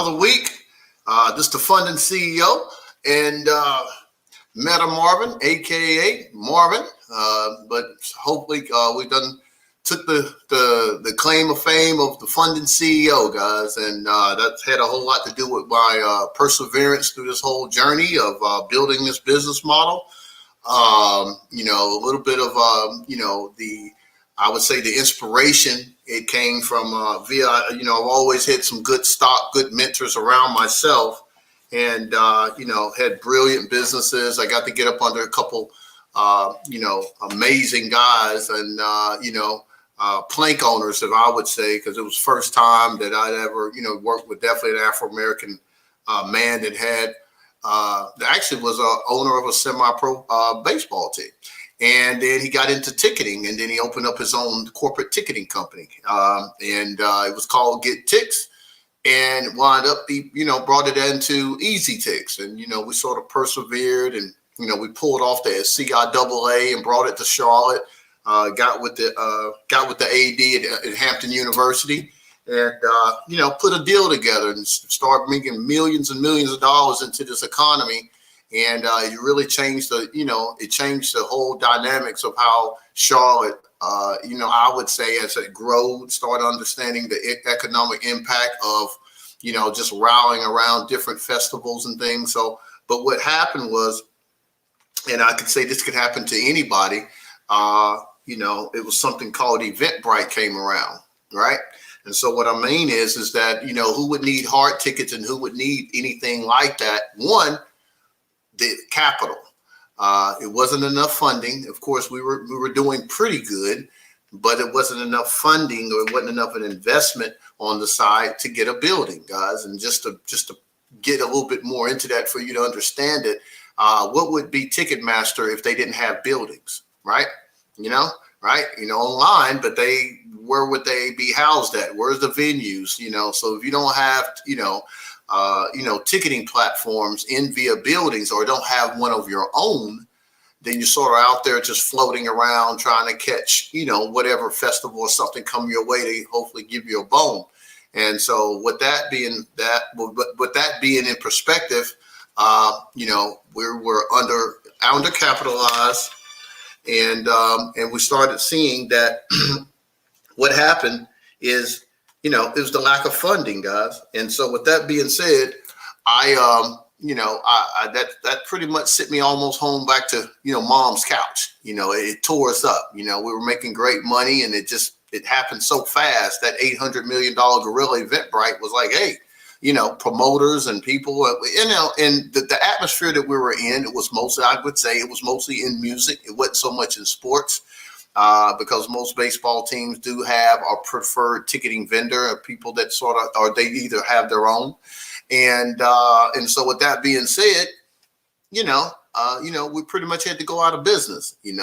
another week. This is the Funding CEO and Meta Marvin, aka Marvin. But hopefully we done took the claim of fame of the Funding CEO, guys, and that's had a whole lot to do with my perseverance through this whole journey of building this business model. A little bit of I would say the inspiration, it came from via, I've always had some good stock, good mentors around myself, and, had brilliant businesses. I got to get up under a couple, amazing guys and, plank owners, if I would say, because it was first time that I'd ever, worked with definitely an Afro-American man that had, that actually was a owner of a semi-pro baseball team. And then he got into ticketing, and then he opened up his own corporate ticketing company. It was called GetTicks, and wound up, brought it into EasyTicks. And, we sort of persevered, and, we pulled off the CIAA and brought it to Charlotte, got with the AD at Hampton University, and, put a deal together and started making millions and millions of dollars into this economy. And it really changed it changed the whole dynamics of how Charlotte, I would say as it grew, started understanding the economic impact of, just rallying around different festivals and things. So, but what happened was, and I could say this could happen to anybody, it was something called Eventbrite came around, right? And so what I mean is that, who would need hard tickets and who would need anything like that? One, the capital. It wasn't enough funding. Of course, we were doing pretty good, but it wasn't enough funding, or it wasn't enough an investment on the side to get a building, guys. And just to get a little bit more into that for you to understand it, what would be Ticketmaster if they didn't have buildings, right? Right? Online, but where would they be housed at? Where's the venues? So if you don't have, ticketing platforms in via buildings, or don't have one of your own, then you're sort of out there just floating around trying to catch, whatever festival or something come your way to hopefully give you a bone. And so with that being in perspective, we're undercapitalized, and we started seeing that what happened is, it was the lack of funding, guys. And so with that being said, that pretty much sent me almost home back to, mom's couch. It tore us up. We were making great money, and it happened so fast. That $800 million gorilla Eventbrite was like, hey, promoters and people, and the atmosphere that we were in, it was mostly, I would say it was mostly in music. It wasn't so much in sports. Because most baseball teams do have a preferred ticketing vendor, or people that or they either have their own. And so with that being said, we pretty much had to go out of business, and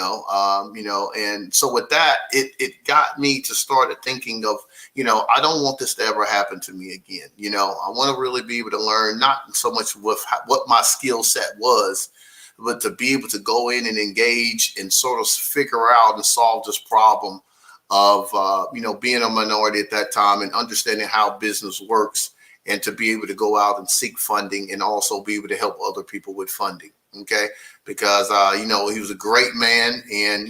so with that, it got me to start thinking of, I don't want this to ever happen to me again. I want to really be able to learn, not so much with what my skill set was, but to be able to go in and engage and sort of figure out and solve this problem of, being a minority at that time and understanding how business works, and to be able to go out and seek funding and also be able to help other people with funding. Okay. Because, he was a great man, and,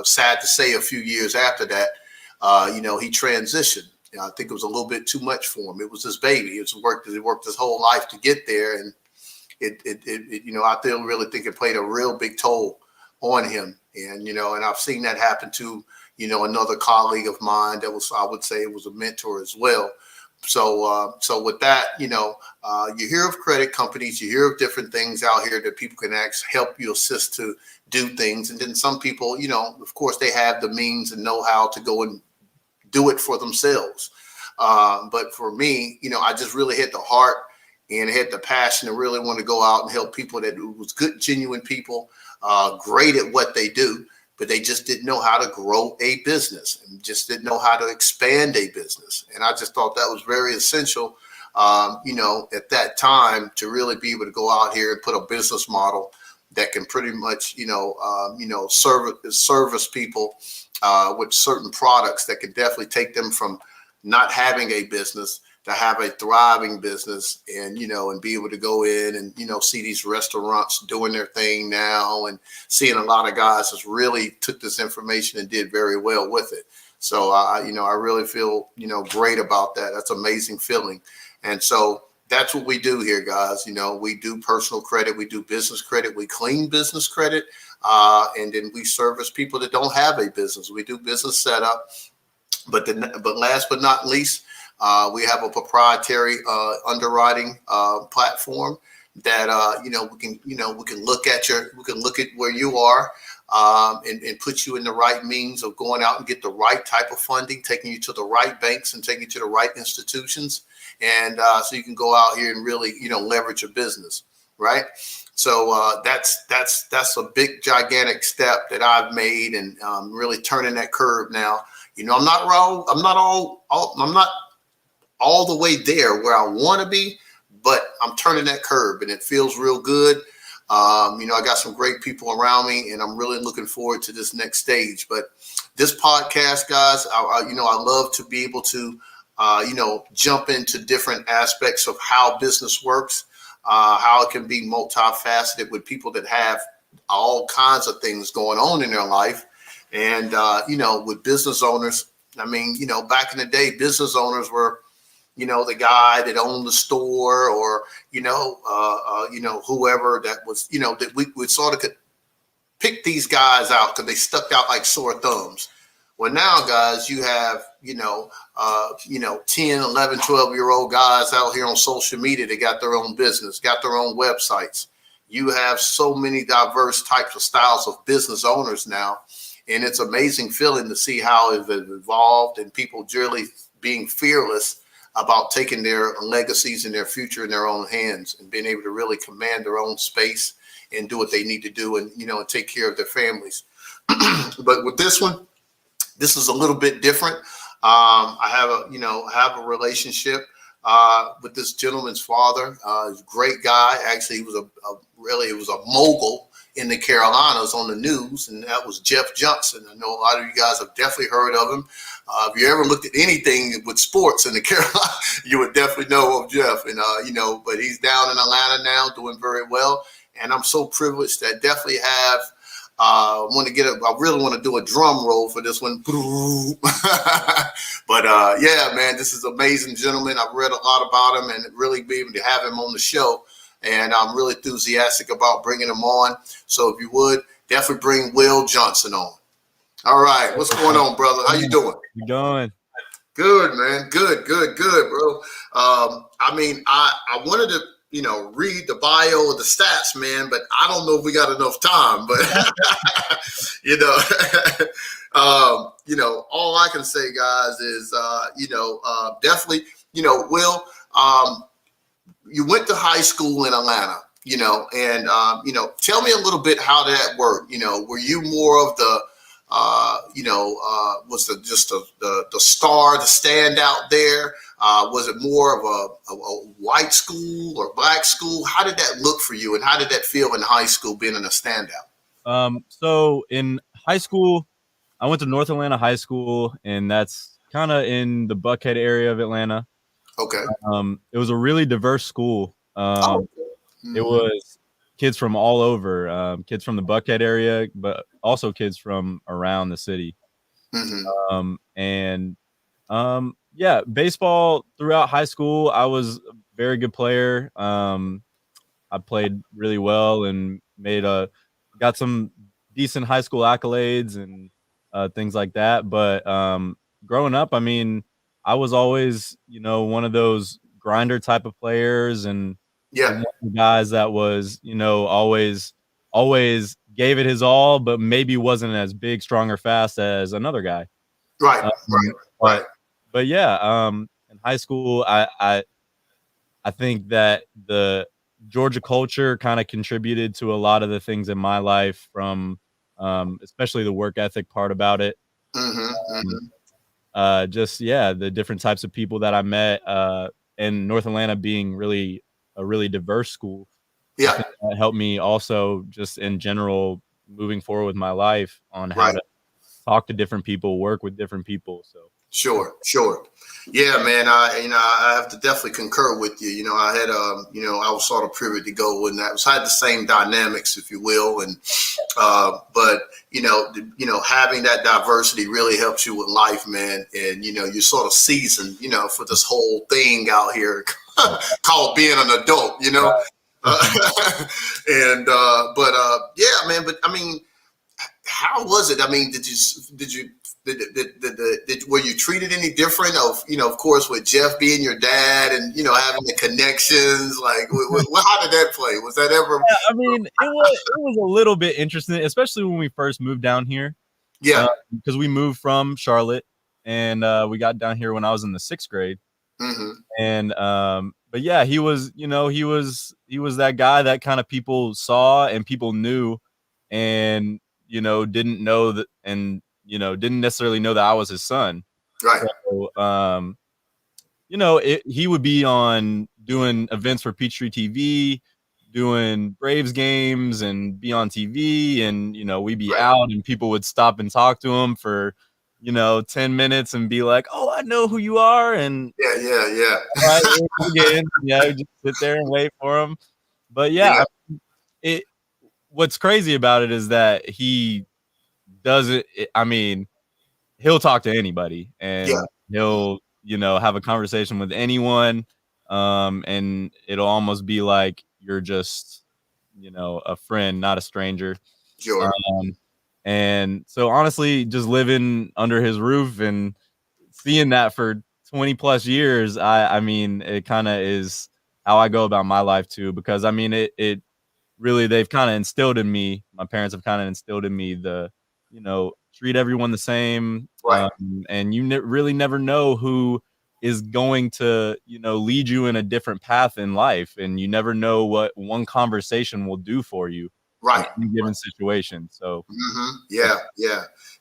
sad to say a few years after that, he transitioned. I think it was a little bit too much for him. It was his baby. He worked his whole life to get there. And I really think it played a real big toll on him. And, and I've seen that happen to, another colleague of mine that was, I would say it was a mentor as well. So with that, you hear of credit companies, you hear of different things out here that people can actually help you, assist to do things. And then some people, of course, they have the means and know-how to go and do it for themselves. But for me, I just really had the heart and had the passion to really want to go out and help people that was good, genuine people, great at what they do, but they just didn't know how to grow a business and just didn't know how to expand a business. And I just thought that was very essential, at that time, to really be able to go out here and put a business model that can pretty much, service people with certain products that can definitely take them from not having a business to have a thriving business, and and be able to go in and see these restaurants doing their thing now, and seeing a lot of guys that's really took this information and did very well with it. So I really feel great about that. That's an amazing feeling. And so that's what we do here, guys. We do personal credit, we do business credit, we clean business credit, and then we service people that don't have a business. We do business setup, but last but not least, we have a proprietary underwriting platform that we can look at where you are, and put you in the right means of going out and get the right type of funding, taking you to the right banks and taking you to the right institutions, and so you can go out here and really leverage your business, right? So that's a big gigantic step that I've made, and really turning that curve now. I'm not all the way there where I want to be, but I'm turning that curve, and it feels real good. I got some great people around me, and I'm really looking forward to this next stage. But this podcast, guys, I love to be able to, jump into different aspects of how business works, how it can be multifaceted with people that have all kinds of things going on in their life. And, with business owners, back in the day, business owners were, the guy that owned the store, or, whoever that was, that we sort of could pick these guys out because they stuck out like sore thumbs. Well, now, guys, you have, 10, 11, 12-year-old guys out here on social media that got their own business, got their own websites. You have so many diverse types of styles of business owners now. And it's amazing feeling to see how it evolved, and people really being fearless about taking their legacies and their future in their own hands, and being able to really command their own space and do what they need to do, and and take care of their families. But with this one, this is a little bit different. I have a relationship with this gentleman's father. He's a great guy. Actually, he was a mogul in the Carolinas on the news, and that was Jeff Johnson. I know a lot of you guys have definitely heard of him. If you ever looked at anything with sports in the Carolinas, you would definitely know of Jeff. And but he's down in Atlanta now, doing very well. And I'm so privileged that I definitely have. I really want to do a drum roll for this one. But yeah, man, this is an amazing gentleman. I've read a lot about him, and really be able to have him on the show. And I'm really enthusiastic about bringing him on. So if you would, definitely bring Will Johnson on. All right. What's going on, brother? How you doing? You doing? Good, man. Good, bro. I wanted to, read the bio of the stats, man, but I don't know if we got enough time. But, all I can say, guys, is, definitely, Will, you went to high school in Atlanta, and, tell me a little bit how that worked. Were you more of the, was the star, the standout there? Was it more of a white school or black school? How did that look for you, and how did that feel in high school being in a standout? So in high school, I went to North Atlanta High School, and that's kind of in the Buckhead area of Atlanta. Okay. It was a really diverse school. It was kids from all over, kids from the Buckhead area, but also kids from around the city. Yeah, baseball throughout high school, I was a very good player. I played really well and got some decent high school accolades and things like that. But growing up, I was always, one of those grinder type of players, and one of the guys that was, always gave it his all, but maybe wasn't as big, strong, or fast as another guy. Right. But yeah, in high school, I think that the Georgia culture kind of contributed to a lot of the things in my life, from especially the work ethic part about it. The different types of people that I met, and North Atlanta being a really diverse school. Yeah. I think that helped me also just in general moving forward with my life on how to talk to different people, work with different people. So Sure. Yeah, man. I have to definitely concur with you. I had I was sort of privy to go, and I had the same dynamics, if you will, and but having that diversity really helps you with life, man. And you're sort of seasoned, for this whole thing out here called being an adult, and yeah, man. But I mean, how was it? I mean, were you treated any different? Of course, with Jeff being your dad and having the connections. Like, how did that play? Was that ever? Yeah, I mean, it was a little bit interesting, especially when we first moved down here. Yeah, because we moved from Charlotte, and we got down here when I was in the 6th grade. Mm-hmm. And but yeah, he was that guy that kind of people saw and people knew, and didn't know that, and didn't necessarily know that I was his son. Right. So he would be on doing events for Peachtree TV, doing Braves games, and be on TV, and we'd be out, and people would stop and talk to him for 10 minutes and be like, "Oh, I know who you are," and yeah. All right, again, just sit there and wait for him. But yeah, what's crazy about it is that he doesn't. I mean, he'll talk to anybody, and he'll have a conversation with anyone, and it'll almost be like you're just a friend, not a stranger. Sure. And so honestly, just living under his roof and seeing that for 20 plus years, I mean, it kind of is how I go about my life too, because I mean, it really, they've kind of instilled in me, my parents have kind of instilled in me the, treat everyone the same. Right. And you really never know who is going to, lead you in a different path in life. And you never know what one conversation will do for you. Right. In a given situation. So yeah,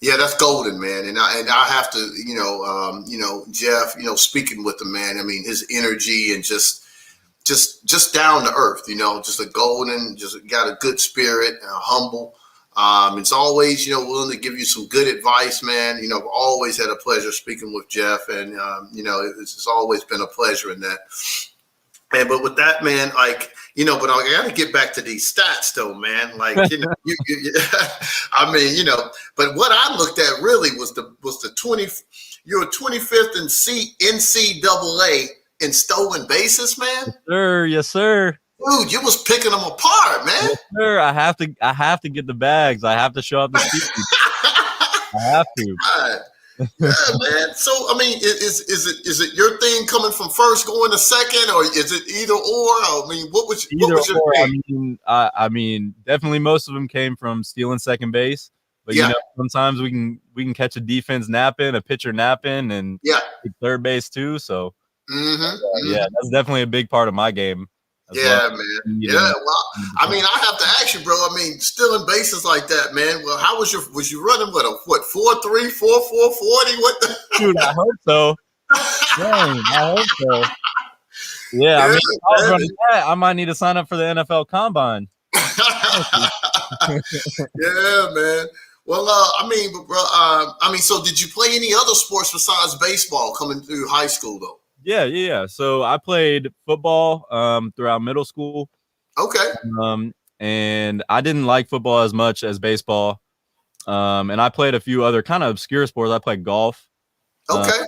that's golden, man. And I have to, Jeff, speaking with the man, I mean, his energy and just down to earth, just a golden, just got a good spirit, humble. It's always, willing to give you some good advice, man. I've always had a pleasure speaking with Jeff, and it's always been a pleasure in that. Man, but with that, man, like, but I got to get back to these stats, though, man. Like, I mean, but what I looked at really was the 20. You were 25th in NCAA in stolen bases, man. Yes, sir. Dude, you was picking them apart, man. Yes, sir. I have to get the bags. I have to show up the seat. I have to. God. Yeah, man. So, I mean, is it your thing coming from first going to second, or is it either or? I mean, what was your thing? I mean, definitely most of them came from stealing second base, but sometimes we can catch a defense napping, a pitcher napping, and third base too. So, yeah, that's definitely a big part of my game. Yeah, man. Yeah, well, I mean, I have to ask you, bro. I mean, stealing bases like that, man. Well, how was you running with a 4.3, 4.40? What the? Dude, I hope so. Dang, I hope so. Yeah, I mean, if I was running that, I might need to sign up for the NFL Combine. Yeah, man. Well, I mean, bro, so did you play any other sports besides baseball coming through high school, though? Yeah. So I played football throughout middle school. Okay. And I didn't like football as much as baseball. And I played a few other kind of obscure sports. I played golf. Okay.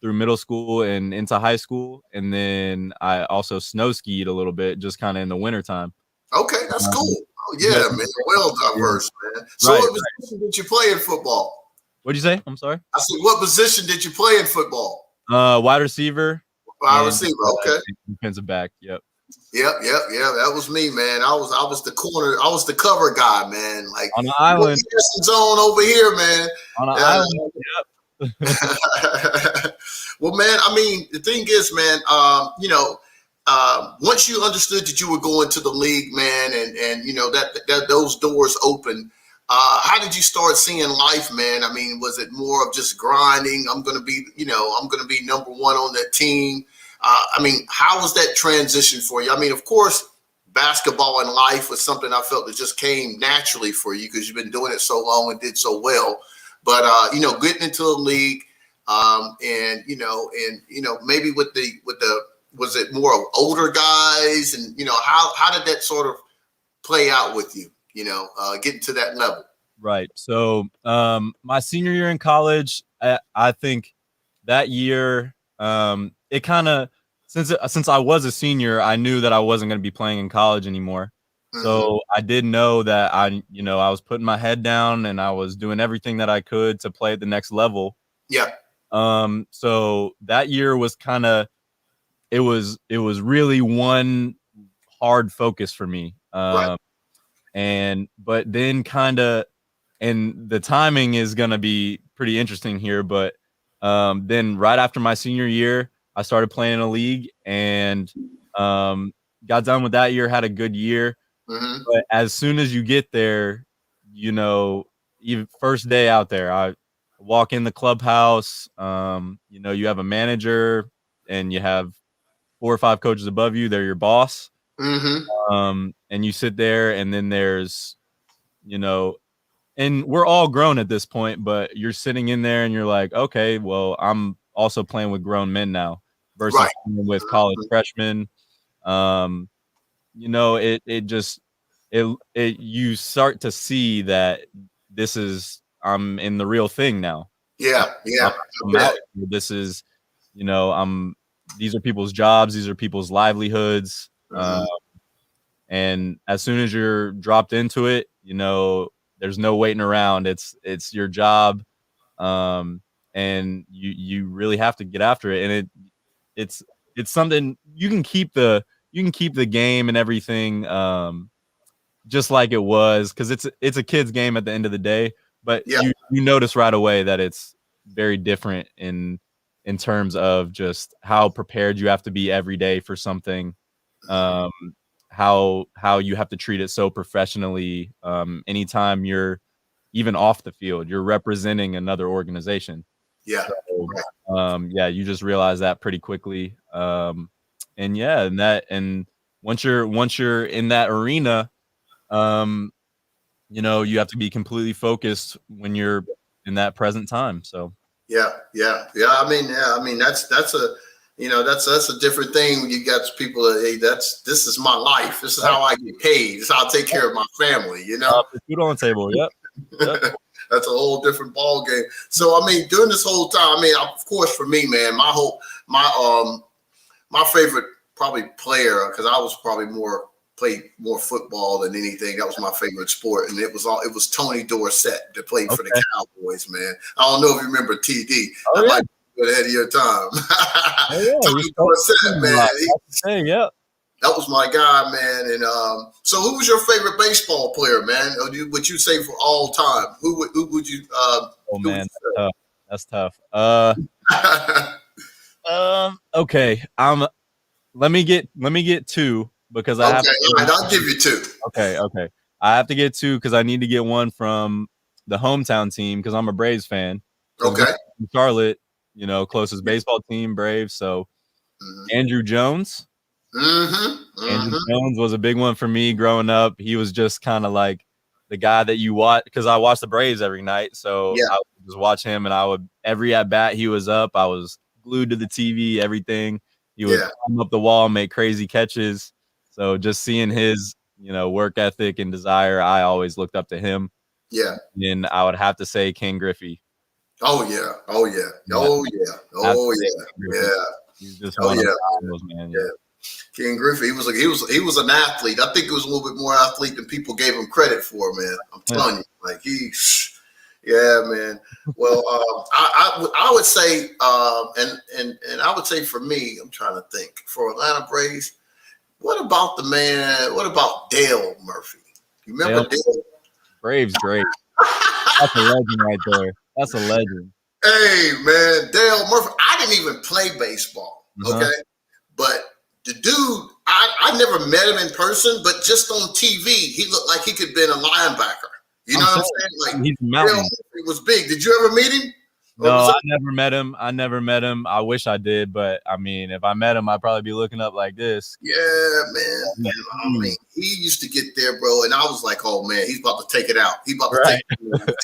Through middle school and into high school. And then I also snow skied a little bit, just kind of in the wintertime. Okay, that's cool. Oh, yeah, man. Well diverse, man. So what position did you play in football? What'd you say? I'm sorry? I said, what position did you play in football? Wide receiver. Wide receiver, okay. Defensive back, yep. Yep. That was me, man. I was the corner. I was the cover guy, man. Like on the island zone over here, man. On the island, yep. Well, man, I mean, the thing is, man, once you understood that you were going to the league, man, and that those doors open, how did you start seeing life, man? I mean, was it more of just grinding? I'm going to be number one on that team. I mean, how was that transition for you? I mean, of course, basketball and life was something I felt that just came naturally for you because you've been doing it so long and did so well. But, getting into the league, And maybe with the was it more older guys, and how did that sort of play out with you? Getting to that level. Right. So my senior year in college, I think that year, it kind of since I was a senior, I knew that I wasn't going to be playing in college anymore. So I did know that I was putting my head down and I was doing everything that I could to play at the next level. Yeah. So that year was kind of it was really one hard focus for me. Right. But then kind of, and the timing is going to be pretty interesting here, but then right after my senior year, I started playing in a league and got done with that year, had a good year. But as soon as you get there, even first day out there, I walk in the clubhouse, you have a manager and you have 4 or 5 coaches above you. They're your boss. And you sit there, and then there's, and we're all grown at this point, but you're sitting in there and you're like, okay, well, I'm also playing with grown men now versus playing with college freshmen. You start to see that I'm in the real thing now. Yeah. This is, these are people's jobs. These are people's livelihoods. And as soon as you're dropped into it, there's no waiting around. It's your job. And you really have to get after it. And it's something you can keep the game and everything, just like it was, because it's a kid's game at the end of the day. But you notice right away that it's very different in terms of just how prepared you have to be every day for something. How you have to treat it so professionally. Anytime you're even off the field, you're representing another organization. Yeah. So, you just realize that pretty quickly. And once you're in that arena, you have to be completely focused when you're in that present time. So yeah. I mean, that's a different thing when you got people that, hey, this is my life. This is how I get paid. This is how I take care of my family. Food on the table. Yep. That's a whole different ball game. So, I mean, during this whole time, of course, for me, man, my favorite probably player, because I was probably played more football than anything. That was my favorite sport, and it was Tony Dorsett that played for the Cowboys, man. I don't know if you remember TD. Oh, might be ahead of your time. Tony Dorsett, man. That was my guy, man. And so, who was your favorite baseball player, man? Or would you say for all time? Who would you? Man, that's tough. Okay. Let me get 2 because I have. Okay, all right, I'll give you 2. Okay. I have to get 2 because I need to get one from the hometown team because I'm a Braves fan. Okay. Charlotte, closest baseball team, Braves. So Andrew Jones. Andrew Jones was a big one for me growing up. He was just kind of like the guy that you watch, because I watched the Braves every night. So I would just watch him, and every at bat he was up, I was glued to the TV, everything. He would climb up the wall, make crazy catches. So just seeing his, work ethic and desire, I always looked up to him. Yeah. And I would have to say King Griffey. Oh yeah. He's just one of those, man. Yeah. King Griffey, he was an athlete. I think he was a little bit more athlete than people gave him credit for, man. I'm telling you, like man. Well, I would say, and I would say for me, I'm trying to think for Atlanta Braves. What about the man? What about Dale Murphy? You remember Dale? Braves great. That's a legend right there. That's a legend. Hey man, Dale Murphy. I didn't even play baseball. Okay, but the dude, I never met him in person, but just on TV, he looked like he could have been a linebacker. You know what I'm saying? Like, he's mountain. He was big. Did you ever meet him? No, I never met him. I wish I did, but I mean, if I met him, I'd probably be looking up like this. Yeah, man. I mean, he used to get there, bro, and I was like, oh man, he's about to take it out. He's about to take it out.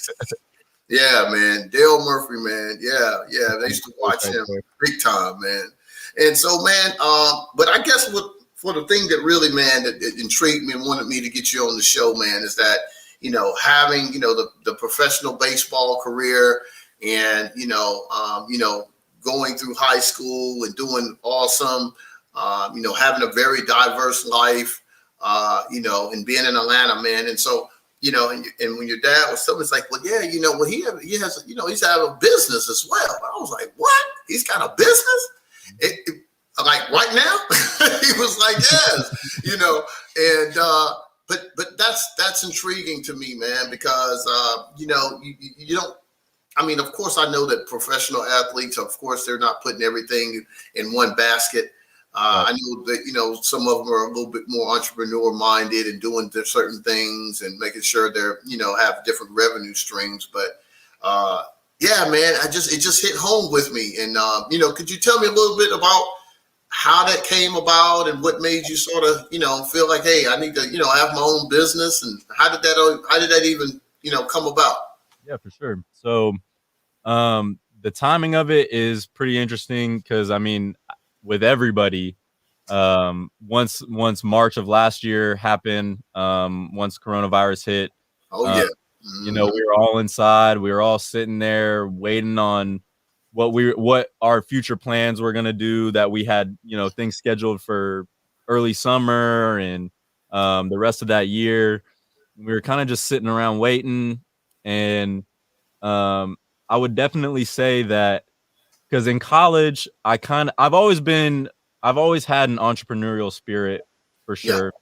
Yeah, man. Dale Murphy, man. Yeah. They used to watch Right him there. big time, man. And so, man, but I guess what for the thing that really, man, that intrigued me and wanted me to get you on the show, man, is that, having, the professional baseball career and, going through high school and doing awesome, having a very diverse life, and being in Atlanta, man. And so, and when your dad was telling me, it's like, well, yeah, well, he has, he's had a business as well. I was like, what? He's got a business? Like right now? He was like, yes, and but that's intriguing to me, man, because you don't. I mean, of course, I know that professional athletes, of course, they're not putting everything in one basket. I know that, some of them are a little bit more entrepreneur minded and doing certain things and making sure they're, have different revenue streams. But yeah, man, it just hit home with me. And, could you tell me a little bit about how that came about and what made you sort of, feel like, hey, I need to, have my own business, and how did that even, come about? Yeah, for sure. So the timing of it is pretty interesting because I mean, with everybody, once March of last year happened, once coronavirus hit, Oh, uh, yeah. we were all inside. We were all sitting there waiting on what our future plans were gonna do. That we had, things scheduled for early summer and the rest of that year. We were kind of just sitting around waiting, and um, I would definitely say that because in college, I've always had an entrepreneurial spirit for Yeah. sure.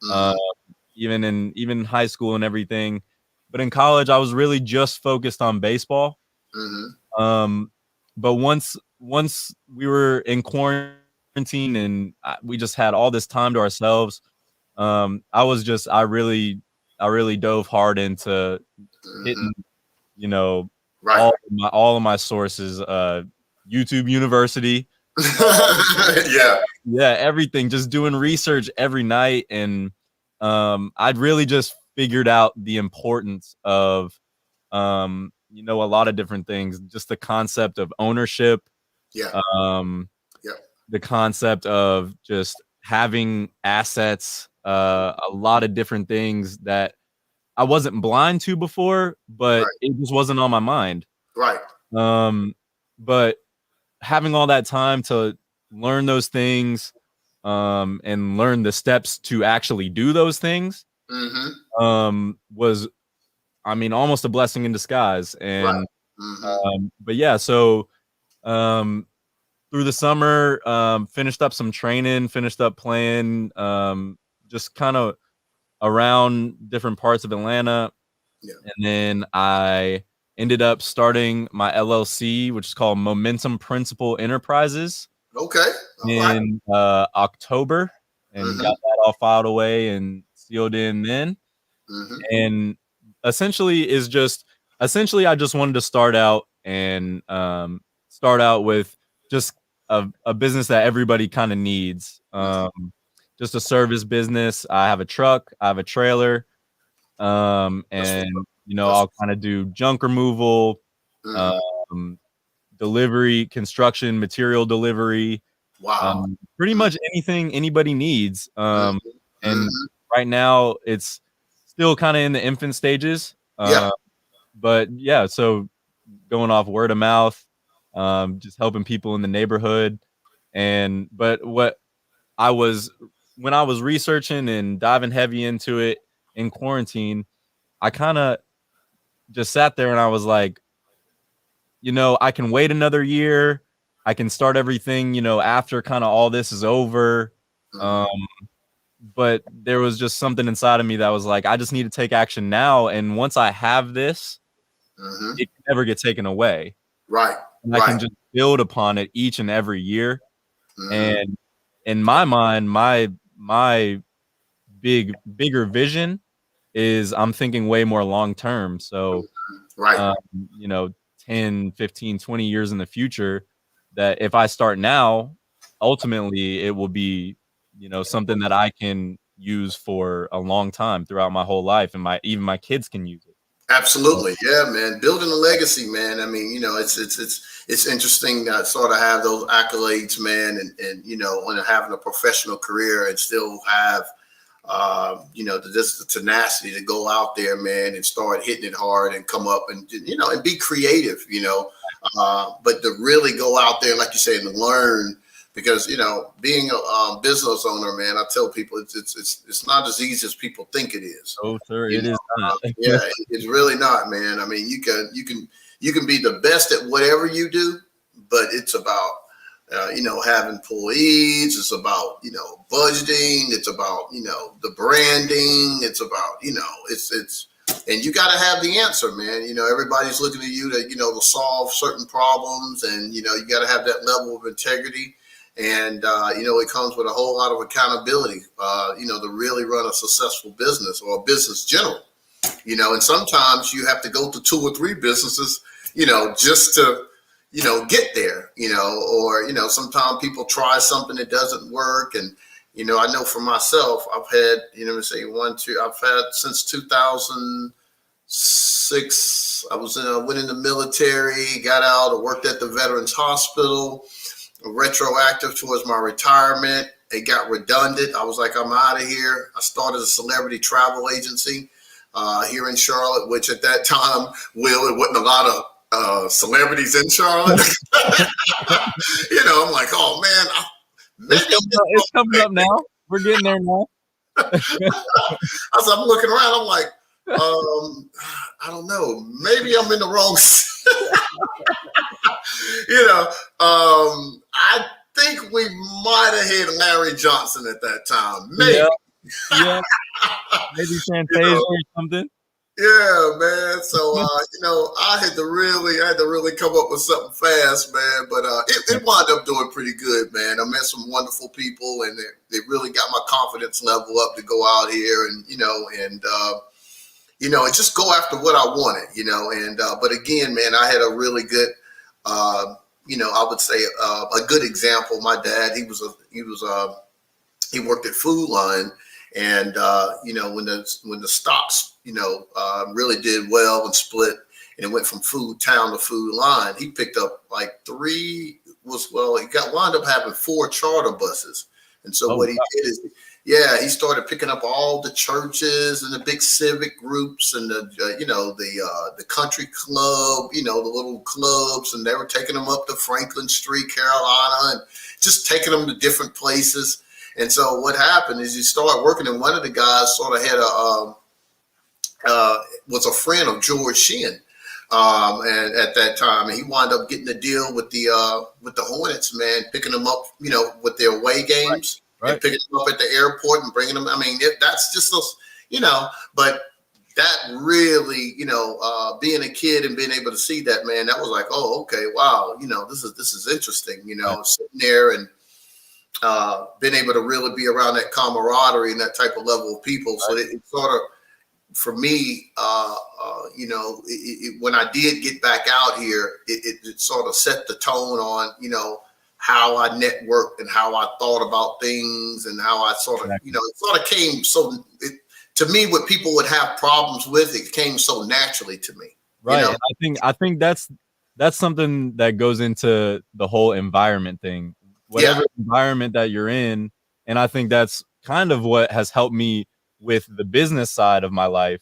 Uh, Mm-hmm. even in high school and everything, but in college, I was really just focused on baseball. Mm-hmm. Um, but once we were in quarantine and we just had all this time to ourselves, I really dove hard into Mm-hmm. hitting, you know, Right. all of my sources, YouTube University, Yeah. yeah, everything, just doing research every night, and I'd really just figured out the importance of a lot of different things, just the concept of ownership, Yeah. um, Yeah. the concept of just having assets, a lot of different things that I wasn't blind to before, but Right. it just wasn't on my mind. Right. Um, but having all that time to learn those things, and learn the steps to actually do those things, Mm-hmm. was, I mean, almost a blessing in disguise. Right. And Mm-hmm. but yeah, so um, through the summer, finished up some training, finished up playing, just kind of around different parts of Atlanta, Yeah. and then I ended up starting my LLC, which is called Momentum Principal Enterprises, Okay. All right. in October, and Mm-hmm. got that all filed away and sealed in then. Mm-hmm. And essentially I just wanted to start out with just a business that everybody kind of needs. Just a service business. I have a truck, I have a trailer, That's what. and That's. I'll kind of do junk removal, Mm-hmm. um, delivery, construction, material delivery, Wow. pretty much anything anybody needs. Mm-hmm. And Mm-hmm. right now it's still kind of in the infant stages. Yeah. But yeah, so going off word of mouth, just helping people in the neighborhood. But I was when I was researching and diving heavy into it in quarantine, I kind of just sat there and I was like, I can wait another year. I can start everything, after kind of all this is over. Um, Mm-hmm. but there was just something inside of me that was like, I just need to take action now. And once I have this, Mm-hmm. it can never get taken away. Right. And I Right. can just build upon it each and every year. Mm-hmm. And in my mind, my bigger vision is I'm thinking way more long term. So Right. um, you know, 10, 15, 20 years in the future, that if I start now, ultimately it will be, something that I can use for a long time throughout my whole life, and even my kids can use it. Absolutely, yeah, man. Building a legacy, man. I mean, it's interesting that sort of have those accolades, man, and when having a professional career and still have, the tenacity to go out there, man, and start hitting it hard and come up and and be creative, but to really go out there, like you say, and learn. Because being a business owner, man, I tell people it's not as easy as people think it is. Oh, sir, it is not. Yeah, it's really not, man. I mean, you can be the best at whatever you do, but it's about having employees. It's about budgeting. It's about the branding. It's about it's and you got to have the answer, man. Everybody's looking at you to solve certain problems, and you got to have that level of integrity. And, it comes with a whole lot of accountability, to really run a successful business or a business general, and sometimes you have to go to 2 or 3 businesses, just to, get there, or, sometimes people try something that doesn't work. And, I know for myself, I've had, I've had since 2006, I went in the military, got out, I worked at the Veterans Hospital. Retroactive towards my retirement. It got redundant. I was like, I'm out of here. I started a celebrity travel agency here in Charlotte, which at that time, it wasn't a lot of celebrities in Charlotte. I'm like, oh man, it's coming up now. We're getting there now. I'm looking around. I'm like, I don't know. Maybe I'm in the wrong. I think we might have hit Larry Johnson at that time. Maybe. Yeah. Maybe Fantasia or something. Yeah, man. So I had to really come up with something fast, man. But it wound up doing pretty good, man. I met some wonderful people, and they really got my confidence level up to go out here and and just go after what I wanted, but again, man, I had a really good, I would say a good example. My dad, he worked at Food Line, and when the stocks, really did well and split, and it went from Food Town to Food Line, he picked up like he wound up having 4 charter buses. And so what he did is, he started picking up all the churches and the big civic groups and the country club, the little clubs, and they were taking them up to Franklin Street, Carolina, and just taking them to different places. And so what happened is he started working, and one of the guys sort of had was a friend of George Sheehan. And at that time, and he wound up getting a deal with the Hornets, man, picking them up, with their away games. Right. And picking them up at the airport and bringing them. I mean, that's just those, but that really, being a kid and being able to see that, man, that was like, oh, okay, wow, this is interesting, sitting there and being able to really be around that camaraderie and that type of level of people. So it sort of, for me, when I did get back out here, it sort of set the tone on, how I networked and how I thought about things and how I sort of, it sort of came to me, what people would have problems with, it came so naturally to me. Right. I think that's something that goes into the whole environment thing, whatever environment that you're in. And I think that's kind of what has helped me with the business side of my life,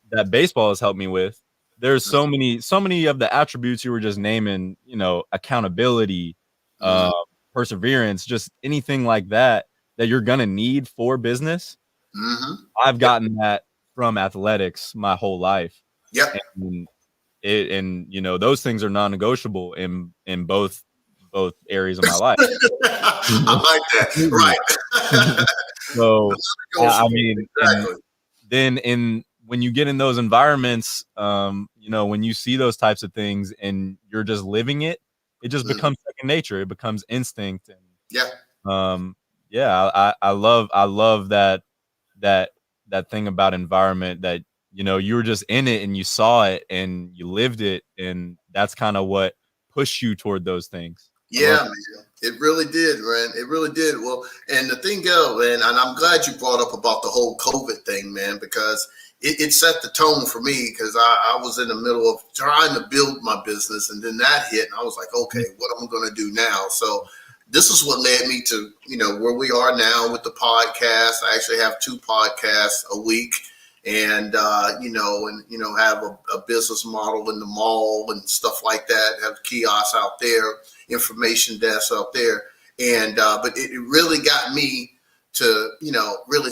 that baseball has helped me with. There's so many of the attributes you were just naming, accountability, perseverance, just anything like that you're going to need for business. I've gotten that from athletics my whole life. Yep. And those things are non-negotiable in both areas of my life. I like that. Right. So, I mean, exactly. then when you get in those environments, when you see those types of things and you're just living it, it just becomes second nature. It becomes instinct. And I love that thing about environment that, you were just in it and you saw it and you lived it. And that's kind of what pushed you toward those things. Yeah, man. It really did, man. It really did. Well, and the thing goes, man, and I'm glad you brought up about the whole COVID thing, man, because it set the tone for me because I was in the middle of trying to build my business, and then that hit, and I was like, okay, what am I going to do now? So this is what led me to, where we are now with the podcast. I actually have 2 podcasts a week, and have a business model in the mall and stuff like that. Have kiosks out there, information desks out there, and but it really got me to really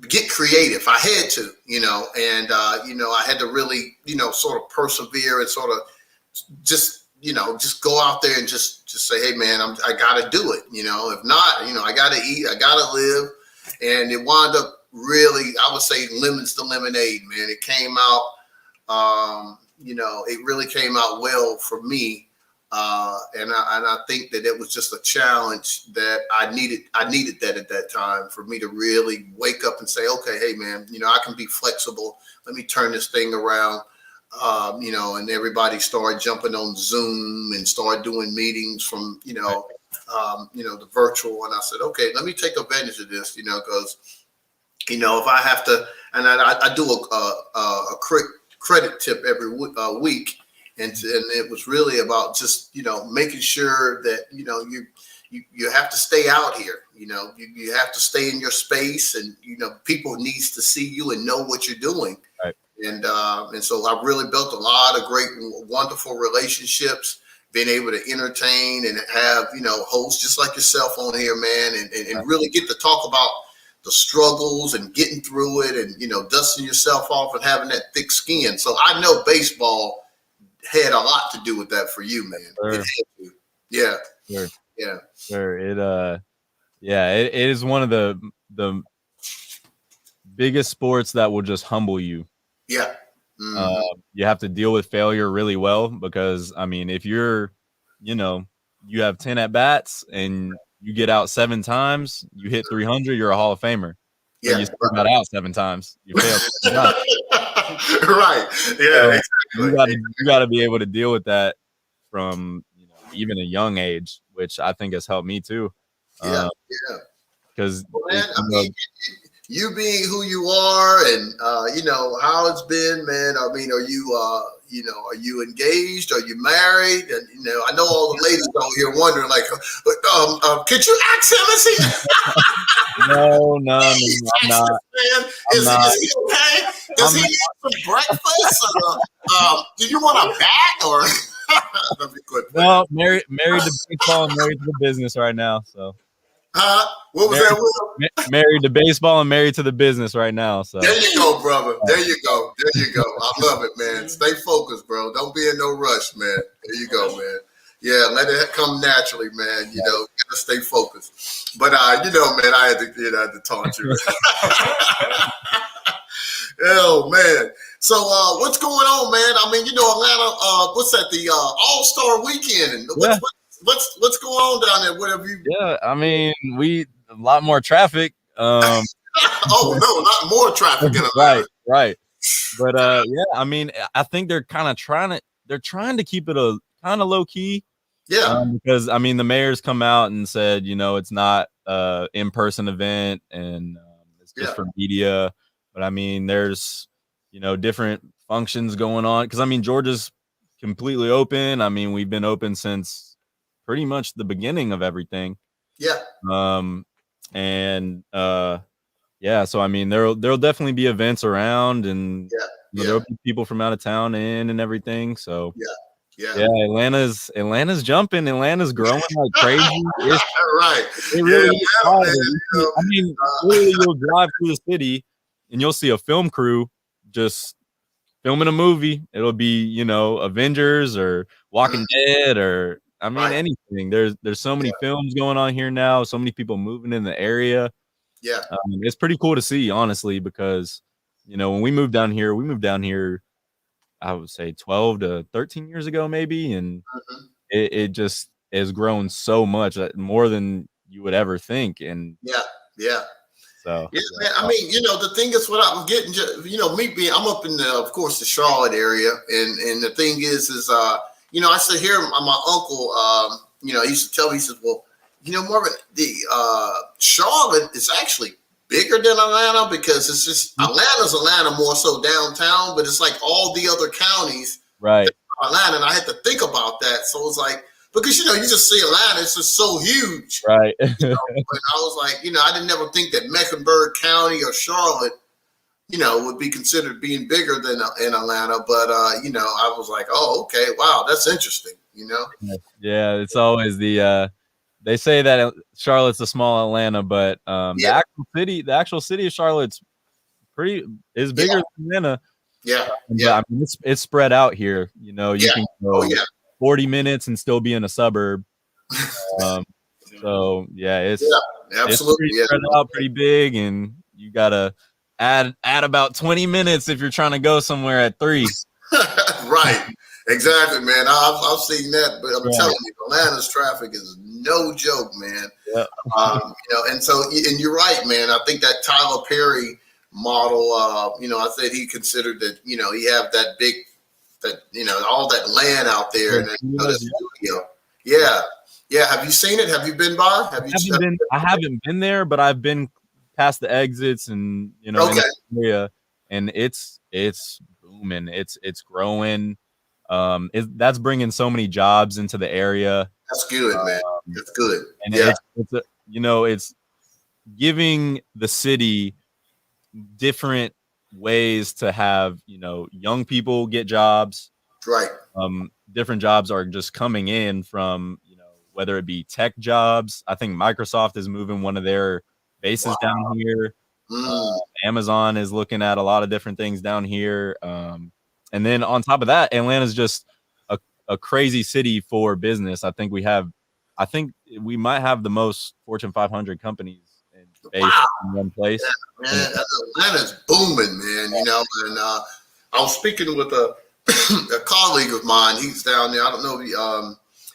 get creative. I had to, and I had to really sort of persevere and sort of just go out there and just say, hey man, I got to do it. If not, I got to eat, I got to live, and it wound up really, I would say, lemons to lemonade, man. It came out, it really came out well for me. And I think that it was just a challenge that I needed that at that time for me to really wake up and say, okay, hey man, I can be flexible. Let me turn this thing around. And everybody started jumping on Zoom and started doing meetings from, the virtual. And I said, okay, let me take advantage of this, because, if I have to, and I do a credit tip every week. And it was really about just, making sure that, you have to stay out here, you have to stay in your space, and, people needs to see you and know what you're doing. Right. And so I've really built a lot of great, wonderful relationships, being able to entertain and have, hosts just like yourself on here, man, and really get to talk about the struggles and getting through it and, dusting yourself off and having that thick skin. So I know baseball had a lot to do with that for you, man. Sure. It had to. Yeah. Sure. Yeah. Sure. It is one of the biggest sports that will just humble you. Yeah. Mm-hmm. You have to deal with failure really well because, I mean, if you're, you have 10 at bats and you get out 7 times, you hit 300, you're a Hall of Famer. Yeah. You still got out 7 times. You failed 7 times. Right. Yeah. So exactly. You got to be able to deal with that from even a young age, which I think has helped me too. Yeah. Because you being who you are and how it's been, man. I mean, are you engaged? Are you married? And I know all the ladies out here wondering, like, could you ask him? Is he? No, I'm not. Is he okay? Does he need some breakfast? Do you want a bag or? Well, married to baseball and married to the business right now. So. What was that, Will? Married to baseball and married to the business right now. So there you go, brother. There you go. I love it, man. Stay focused, bro. Don't be in no rush, man. There you go, man. Yeah, let it come naturally, man. You gotta stay focused. But man, I had to taunt you. Oh man. So what's going on, man? I mean, Atlanta. What's that? The All-Star Weekend. What's going on down there? What have you? Yeah, I mean, a lot more traffic. Oh no, not more traffic in Atlanta. Right. But yeah, I mean, I think they're kind of trying to keep it a kind of low key. Yeah. Because I mean, the mayor's come out and said, it's not a in-person event and it's just for media. But I mean, there's different functions going on because I mean, Georgia's completely open. I mean, we've been open since pretty much the beginning of everything. Yeah. So I mean there'll definitely be events around and there'll be people from out of town in and everything. So yeah, Atlanta's jumping, Atlanta's growing like crazy. Right. It really is. I mean, literally you'll drive through the city and you'll see a film crew just filming a movie. It'll be, Avengers or Walking Dead or I mean, anything. There's so many films going on here now. So many people moving in the area. Yeah, it's pretty cool to see, honestly, because when we moved down here, I would say 12 to 13 years ago, maybe, and it just has grown so much, more than you would ever think. And so man, I mean, the thing is, what I'm getting, I'm up in of course, the Charlotte area, and the thing is I sit here, my uncle, he used to tell me, he says, well, Marvin, the Charlotte is actually bigger than Atlanta because it's just Atlanta's Atlanta more so downtown, but it's like all the other counties, right? Atlanta, and I had to think about that. So it's like because you just see Atlanta, it's just so huge, right? But I was like, I didn't never think that Mecklenburg County or Charlotte, would be considered being bigger than in Atlanta. But I was like, oh, okay, wow, that's interesting. Yeah, it's always they say that Charlotte's a small Atlanta, but the actual city of Charlotte's is bigger than Atlanta. Yeah, but I mean, it's spread out here. You can go 40 minutes and still be in a suburb. So it's absolutely it's spread out pretty big, and you gotta add about 20 minutes if you're trying to go somewhere at 3. Right. Exactly, man. I've seen that, but I'm telling you, Atlanta's traffic is no joke, man. Yeah. And so, and you're right, man. I think that Tyler Perry model, I said he considered that, he have that big, all that land out there. Yeah. Have you seen it? Have you been by? I haven't been there, but I've been past the exits and, in the area, and it's booming. It's growing. That's bringing so many jobs into the area. That's good, man. That's good. And it's giving the city different ways to have, young people get jobs. Right. Different jobs are just coming in from, whether it be tech jobs. I think Microsoft is moving one of their bases down here. Amazon is looking at a lot of different things down here. And then on top of that, Atlanta's just a crazy city for business. I think we might have the most Fortune 500 companies based in one place. Yeah, man, Atlanta's booming, man. And I was speaking with a colleague of mine. He's down there. I don't know if he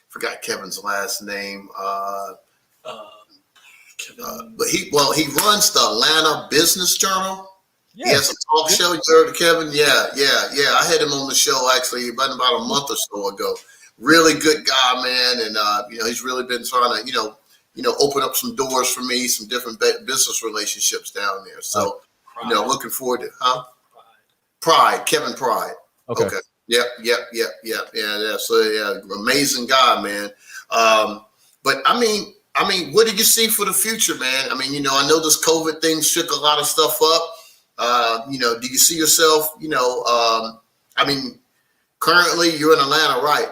forgot Kevin's last name. But he runs the Atlanta Business Journal. Yes. He has a talk show. You heard of Kevin? Yeah. I had him on the show actually about a month or so ago. Really good guy, man, and he's really been trying to open up some doors for me, some different business relationships down there. So looking forward to Pride, Kevin Pride. Okay. Yep. Yeah. So amazing guy, man. But I mean, what do you see for the future, man? I mean, I know this COVID thing shook a lot of stuff up. Do you see yourself, currently you're in Atlanta, right?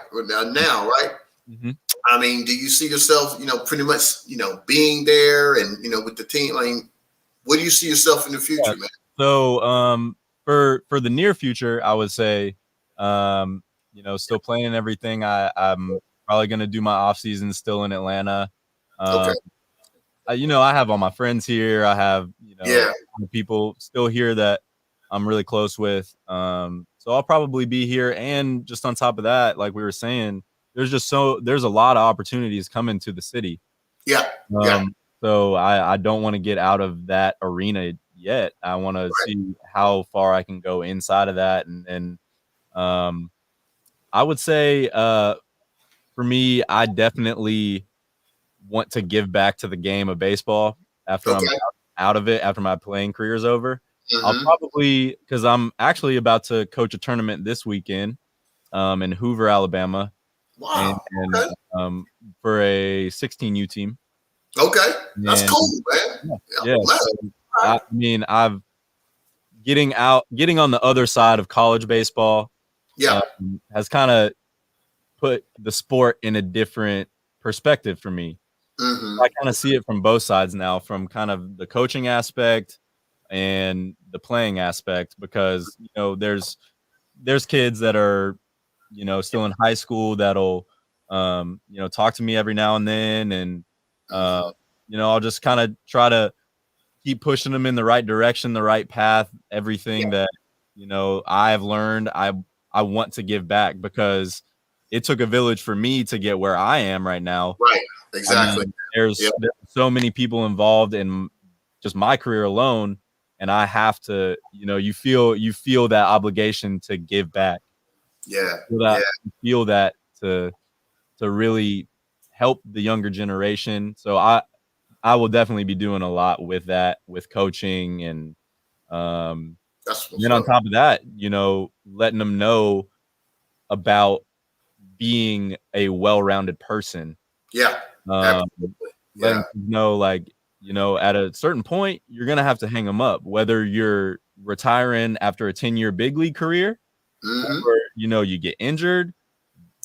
Now, right? Mm-hmm. I mean, do you see yourself, pretty much, being there and, with the team? I mean, what do you see yourself in the future, man? So, for the near future, I would say, still playing everything. I'm probably going to do my off season still in Atlanta. I have all my friends here. I have, people still here that I'm really close with. So I'll probably be here. And just on top of that, like we were saying, there's a lot of opportunities coming to the city. Yeah. So I don't want to get out of that arena yet. I want to see how far I can go inside of that. And I would say, for me, I definitely want to give back to the game of baseball after I'm out of it, after my playing career is over. Mm-hmm. I'll probably, because I'm actually about to coach a tournament this weekend in Hoover, Alabama. Wow. And for a 16U team. Okay. That's cool, man. Yeah. I mean, getting on the other side of college baseball has kind of put the sport in a different perspective for me. Mm-hmm. I kind of see it from both sides now, from kind of the coaching aspect and the playing aspect, because there's kids that are still in high school that'll talk to me every now and then, and I'll just kind of try to keep pushing them in the right direction, the right path, everything that I've learned. I want to give back, because it took a village for me to get where I am right now. Right. Exactly. I mean, there's so many people involved in just my career alone, and I have to, you feel that obligation to give back. Yeah. You feel that to really help the younger generation. So I will definitely be doing a lot with that, with coaching, and That's what's then on up. top of that, letting them know about being a well-rounded person. Yeah, absolutely. Letting Yeah. them know, like, at a certain point, you're gonna have to hang them up, whether you're retiring after a 10-year big league career, Mm-hmm. or you get injured.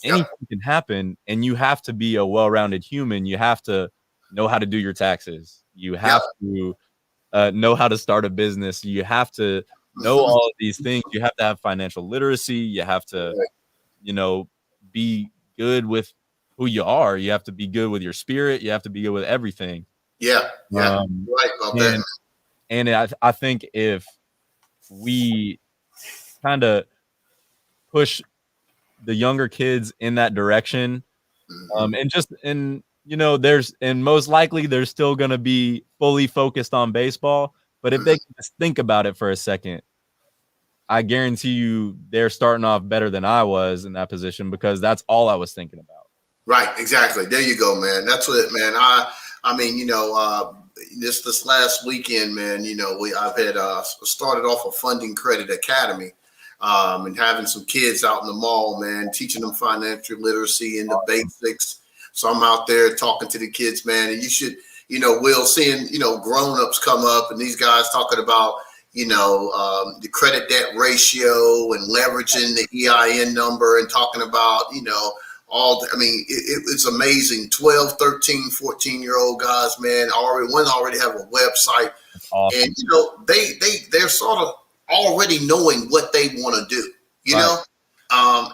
Yep. Anything can happen, and you have to be a well-rounded human. You have to know how to do your taxes. You Yep. have to know how to start a business. You have to know all of these things. You have to have financial literacy. You have to, be good with who you are. You have to be good with your spirit. You have to be good with everything. Yeah. Yeah. Um, Right about that. and I think if we kind of push the younger kids in that direction, Mm-hmm. and most likely they're still going to be fully focused on baseball. But if Mm-hmm. they just think about it for a second, I guarantee you they're starting off better than I was in that position, because that's all I was thinking about. Right, exactly. There you go, man. That's what, man. I mean, this last weekend, man. I've had started off a funding credit academy, and having some kids out in the mall, man, teaching them financial literacy and the basics. So I'm out there talking to the kids, man, and you should, Will, seeing, grown ups come up and these guys talking about, the credit debt ratio and leveraging the EIN number and talking about, it's amazing. 12, 13, 14-year-old guys, man, already have a website. Awesome. And they're sort of already knowing what they want to do, Right.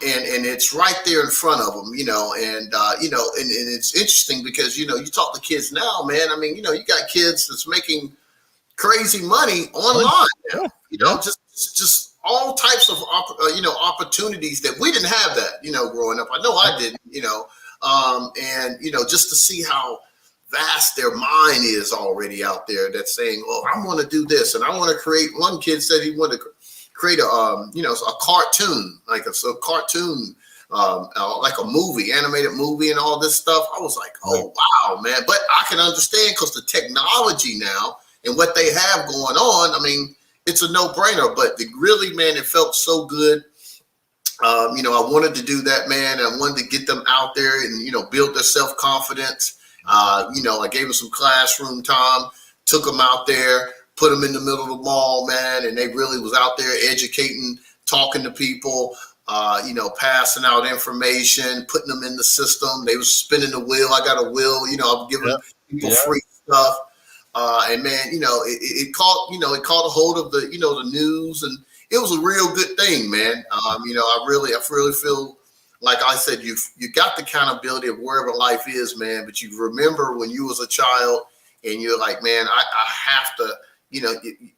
and it's right there in front of them, and it's interesting because, you talk to kids now, man. I mean, you got kids that's making crazy money online now, Yeah. just all types of opportunities that we didn't have that, growing up. I know I didn't, and just to see how vast their mind is already out there, that's saying, oh, I want to do this and I want to create. One kid said he wanted to create a cartoon, like a cartoon, like a movie, animated movie and all this stuff. I was like, oh, wow, man. But I can understand, because the technology now and what they have going on, I mean, it's a no-brainer. But really, man, it felt so good. I wanted to do that, man. I wanted to get them out there and, build their self-confidence. I gave them some classroom time, took them out there, put them in the middle of the mall, man, and they really was out there educating, talking to people, passing out information, putting them in the system. They was spinning the wheel. I got a wheel, I'm giving people free stuff. And man, it caught a hold of the news, and it was a real good thing, man. I really feel like I said, you got the accountability of wherever life is, man. But you remember when you was a child, and you're like, man, I have to,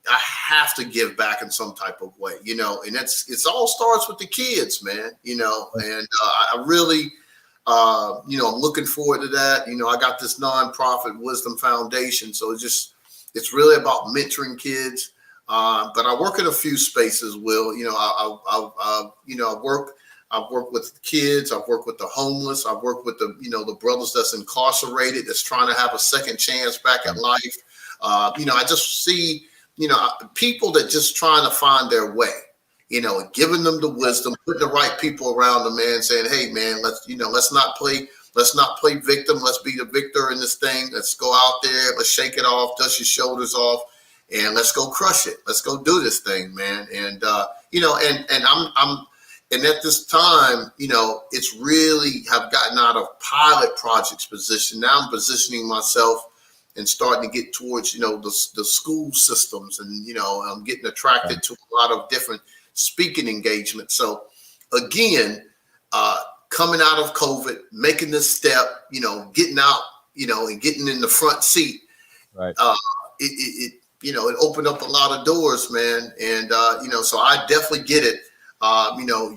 I have to give back in some type of way, and it's all starts with the kids, man, and I really. I'm looking forward to that. I got this nonprofit Wisdom Foundation, so it's really about mentoring kids. But I work in a few spaces. Will, I've worked with kids. I've worked with the homeless. I've worked with the brothers that's incarcerated, that's trying to have a second chance back at life. I just see people that just trying to find their way. Giving them the wisdom, putting the right people around them, man, saying, hey, man, let's not play victim. Let's be the victor in this thing. Let's go out there. Let's shake it off, dust your shoulders off, and let's go crush it. Let's go do this thing, man. And, and at this time, it's really have gotten out of pilot projects position. Now I'm positioning myself and starting to get towards, the school systems, and, I'm getting attracted to a lot of different speaking engagement. So again, coming out of COVID, making this step, getting out, and getting in the front seat, right. It opened up a lot of doors, man. And, so I definitely get it.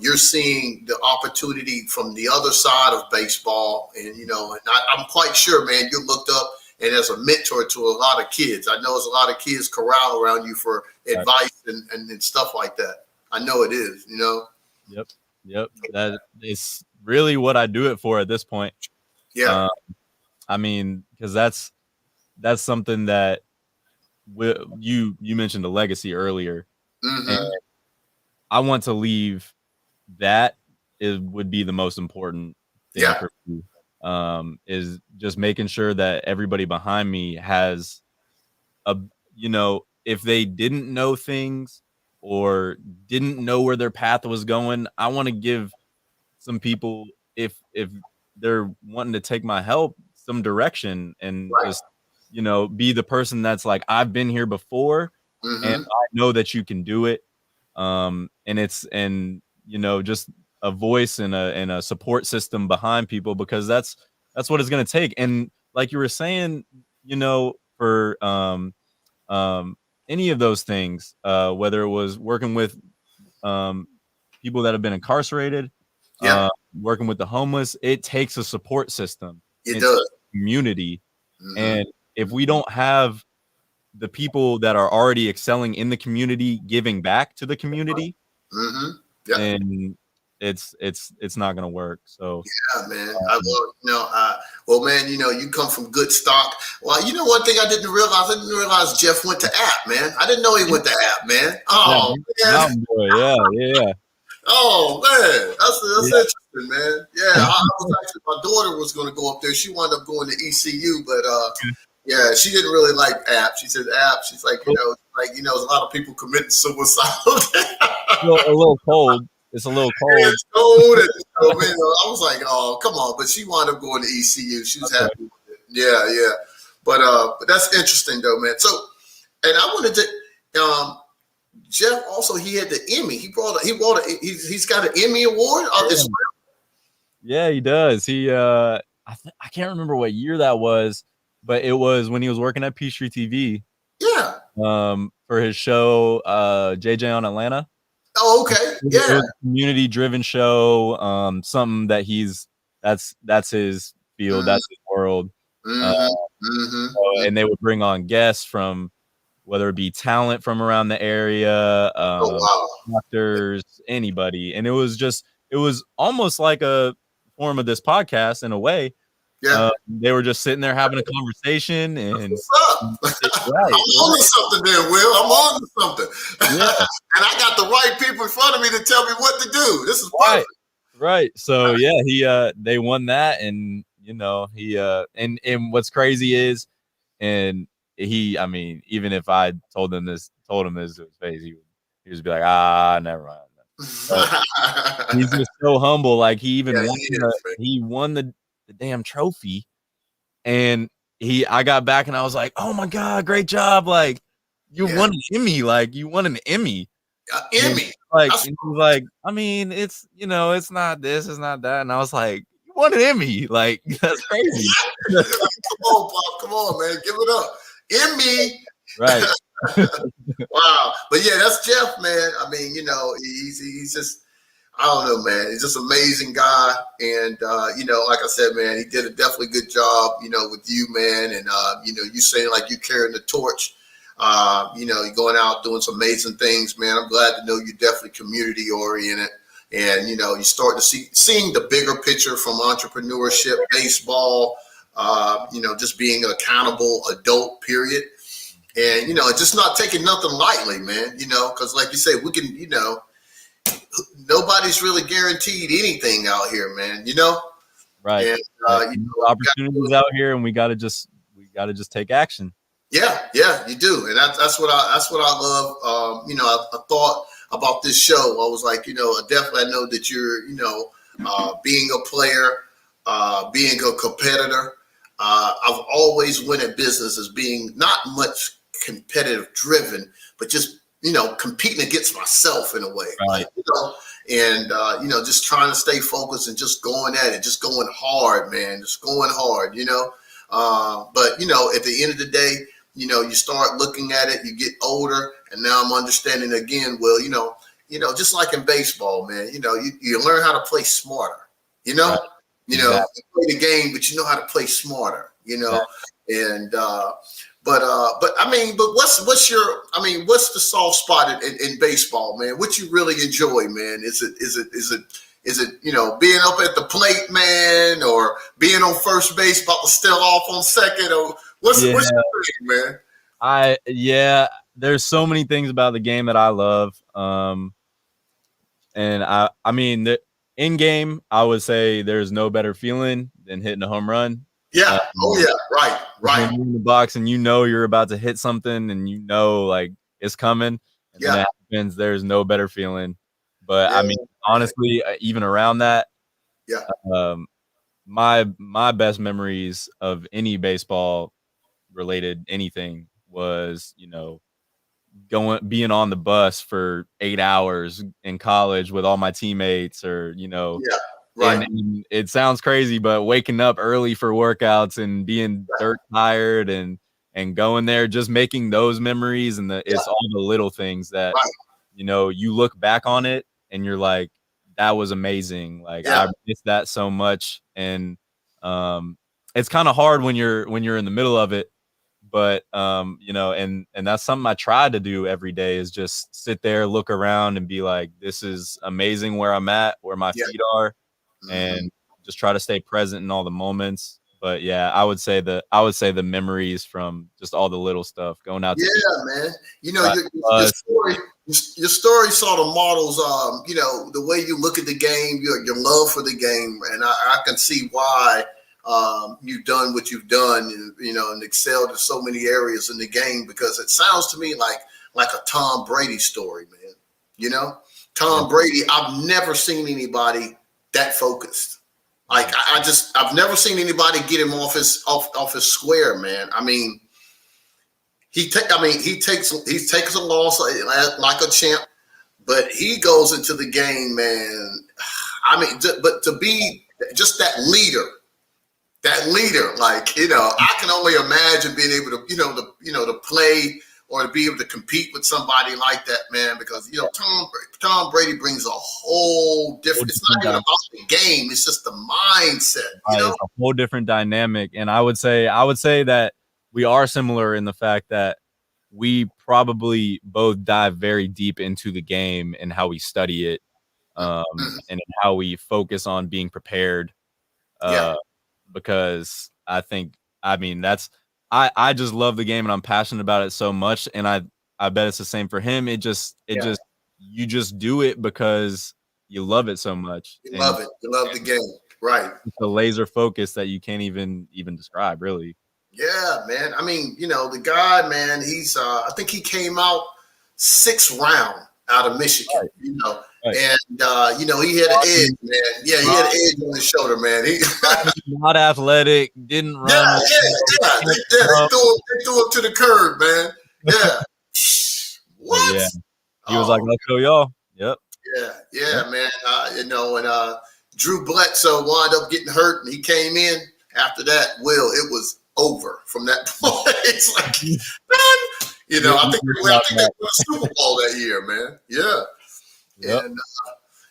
You're seeing the opportunity from the other side of baseball, and, and I'm quite sure, man, you looked up and as a mentor to a lot of kids. I know there's a lot of kids corral around you for advice and stuff like that. I know it is, Yep. That is really what I do it for at this point. Yeah. I mean, because that's that's something that you mentioned the legacy earlier, Mm-hmm. and I want to leave that would be the most important thing for me. Is just making sure that everybody behind me has if they didn't know things or didn't know where their path was going, I want to give some people, if they're wanting to take my help, some direction, and just be the person that's like, I've been here before, and I know that you can do it. Just a voice and a support system behind people, because that's what it's going to take. And like you were saying, for any of those things, whether it was working with people that have been incarcerated, working with the homeless, it takes a support system. It does. Community. And if we don't have the people that are already excelling in the community giving back to the community, then it's not going to work. So yeah, man. Well, man, you come from good stock. Well, one thing I didn't realize Jeff went to App, man. I didn't know he went to App, man. Oh, man. Yeah. Oh, man. That's interesting, man. Yeah, my daughter was going to go up there. She wound up going to ECU, but yeah, she didn't really like App. She said App. She's like, there's a lot of people committing suicide. A little cold. It's a little cold. It's cold. And, I was like, oh, come on. But she wound up going to ECU. She was happy with it. Yeah. But that's interesting, though, man. So, and I wanted to, Jeff also, he had the Emmy. He's got an Emmy award as well. Yeah, he does. He, I can't remember what year that was, but it was when he was working at Peachtree TV. Yeah. For his show, JJ on Atlanta. Oh, okay. Yeah. It was a community-driven show. Something that that's his field. That's his world. And they would bring on guests from, whether it be talent from around the area, doctors, anybody. And it was almost like a form of this podcast in a way. Yeah. They were just sitting there having a conversation, and what's up? I'm on to something there, Will. I'm on to something. Yeah. And I got the right people in front of me to tell me what to do. This is perfect. Right. So yeah, they won that, and and what's crazy is, and I mean, even if I told him this to his face, he would just be like, never mind. He's just so humble. Like, he even won the damn trophy, and I got back and I was like, oh my God, great job. Like, you won an Emmy. Like, you won an Emmy. Emmy. Like, and he was like, I mean, it's, it's not this, it's not that. And I was like, you won an Emmy. Like, that's crazy. Come on, Bob. Come on, man. Give it up. Emmy. Right. Wow. But yeah, that's Jeff, man. I mean, he's just, I don't know, man. He's just an amazing guy. And, like I said, man, he did a definitely good job, with you, man. And, you saying like you carrying the torch, you're going out doing some amazing things, man. I'm glad to know you're definitely community oriented. And, you start to seeing the bigger picture from entrepreneurship, baseball, just being an accountable adult, period. And, just not taking nothing lightly, man, because like you say, we can, nobody's really guaranteed anything out here, man, Right. And, opportunities out here, and we gotta just take action. Yeah, you do. And that's what I love. I thought about this show. I was like, definitely I know that you're, being a player, being a competitor. I've always went at business as being not much competitive driven, but just, competing against myself in a way. Right. And, just trying to stay focused and just going at it, just going hard, man, just going hard, but, at the end of the day, you start looking at it, you get older, and now I'm understanding again, well, just like in baseball, man, you learn how to play smarter, Right. You play the game, but you know how to play smarter, Right. And, but what's the soft spot in baseball, man? What you really enjoy, man? Is it being up at the plate, man, or being on first base about to steal off on second, or What's Yeah, your thing, man? there's so many things about the game that I love. And I mean, in game, I would say there's no better feeling than hitting a home run. Yeah. Oh yeah. Right. When Right. you're in the box and you know you're about to hit something and you know like it's coming, and then Yeah. it happens. There's no better feeling. But Yeah. I mean, honestly, even around that, Yeah. um, my best memories of any baseball related anything was, being on the bus for 8 hours in college with all my teammates, or Yeah. Right. and it sounds crazy, but waking up early for workouts and being dirt tired and going there, just making those memories, and Yeah. it's all the little things that Right. you look back on it and you're like, that was amazing. Like, Yeah. I miss that so much. And it's kind of hard when you're in the middle of it, but and that's something I try to do every day, is just sit there, look around, and be like, this is amazing where I'm at, where my Yeah. feet are, Mhm. and just try to stay present in all the moments. But yeah, I would say the memories from just all the little stuff, going out to eat, Yeah, man. You know, riding your, the your bus. story, your story sort of models, the way you look at the game, your love for the game, and I can see why you've done what you've done, and excelled in so many areas in the game. Because it sounds to me like a Tom Brady story, man. You know, Yeah. Tom Brady. I've never seen anybody that focused. Like I've never seen anybody get him off his square, man. I mean, he takes a loss like a champ, but he goes into the game, man. I mean, but to be just that leader, like I can only imagine being able to to play or to be able to compete with somebody like that, man. Because Tom Brady brings a whole different. It's not even about the game; it's just the mindset, It's a whole different dynamic. And I would say that we are similar in the fact that we probably both dive very deep into the game and how we study it, and in how we focus on being prepared. Yeah, Uh, because I mean, I just love the game and I'm passionate about it so much. And I bet it's the same for him. yeah. You just do it because you love it so much, You and love it. You love the game, right? it's a laser focus that you can't even describe, really. Yeah, man. I mean, the guy, man, he's I think he came out sixth round out of Michigan, Right. and he had an edge, man. Yeah, he had an edge on his shoulder, man. He Not athletic, didn't yeah, run. yeah. They threw him to the curb, man. Yeah. But What? yeah, he was like, Oh, "Let's go, y'all." Yep. yeah, man. And Drew Bledsoe wound up getting hurt, and he came in after that. Will, it was over from that point. It's like, man, I think they won the Super Bowl that year, man. Yeah, Yep. and